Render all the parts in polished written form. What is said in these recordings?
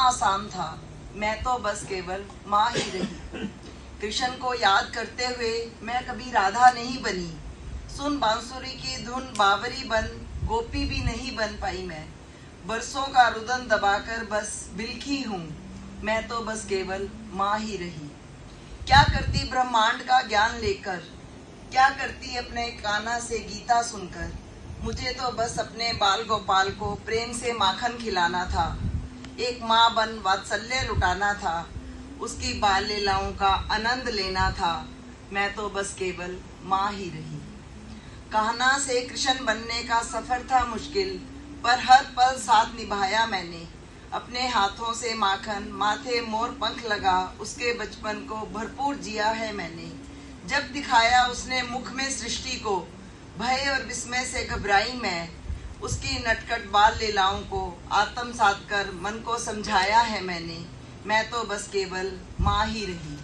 आसान था, मैं तो बस केवल माँ ही रही। कृष्ण को याद करते हुए मैं कभी राधा नहीं बनी। सुन बांसुरी की धुन बावरी बन गोपी भी नहीं बन पाई मैं। बरसों का रुदन दबाकर बस बिलखी हूँ, मैं तो बस केवल माँ ही रही। क्या करती ब्रह्मांड का ज्ञान लेकर, क्या करती अपने कान्हा से गीता सुनकर। मुझे तो बस अपने बाल गोपाल को प्रेम से माखन खिलाना था, एक माँ बन वात्सल्य लुटाना था, उसकी बाल लीलाओं का आनंद लेना था, मैं तो बस केवल माँ ही रही। कान्हा से कृष्ण बनने का सफर था मुश्किल, पर हर पल साथ निभाया मैंने। अपने हाथों से माखन माथे मोर पंख लगा, उसके बचपन को भरपूर जिया है मैंने। जब दिखाया उसने मुख में सृष्टि को, भय और विस्मय से घबराई मैं। उसकी नटखट बाल लीलाओं को आत्मसात कर मन को समझाया है मैंने, मैं तो बस केवल माँ ही रही।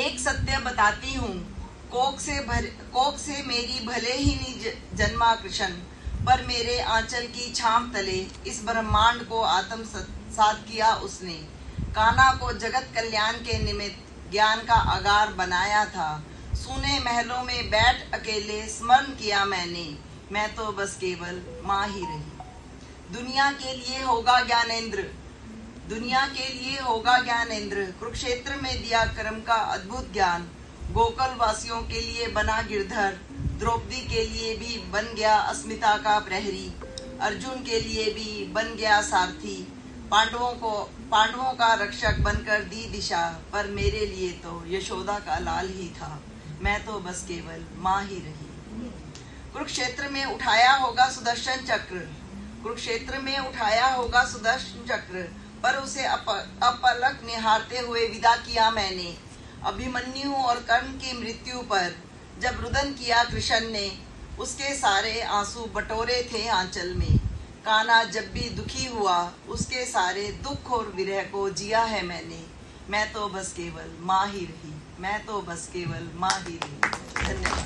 एक सत्य बताती हूँ, कोख से मेरी भले ही नहीं जन्मा कृष्ण, पर मेरे आंचल की छाम तले इस ब्रह्मांड को आत्मसात किया उसने। कान्हा को जगत कल्याण के निमित्त ज्ञान का आगार बनाया था। सूने महलों में बैठ अकेले स्मरण किया मैंने, मैं तो बस केवल माँ ही रही। दुनिया के लिए होगा ज्ञानेंद्र, दुनिया के लिए होगा ज्ञानेंद्र, कुरुक्षेत्र में दिया कर्म का अद्भुत ज्ञान। गोकुल वासियों के लिए बना गिरधर, द्रौपदी के लिए भी बन गया अस्मिता का प्रहरी। अर्जुन के लिए भी बन गया सारथी, पांडवों का रक्षक बनकर दी दिशा। पर मेरे लिए तो यशोदा का लाल ही था, मैं तो बस केवल माँ ही रही। कुरुक्षेत्र में उठाया होगा सुदर्शन चक्र, कुरुक्षेत्र में उठाया होगा सुदर्शन चक्र, पर उसे अपलक निहारते हुए विदा किया मैंने। अभिमन्यु और कर्ण की मृत्यु पर जब रुदन किया कृष्ण ने, उसके सारे आंसू बटोरे थे आंचल में। कान्हा जब भी दुखी हुआ, उसके सारे दुख और विरह को जिया है मैंने, मैं तो बस केवल माँ ही रही, मैं तो बस केवल माँ ही रही। धन्यवाद।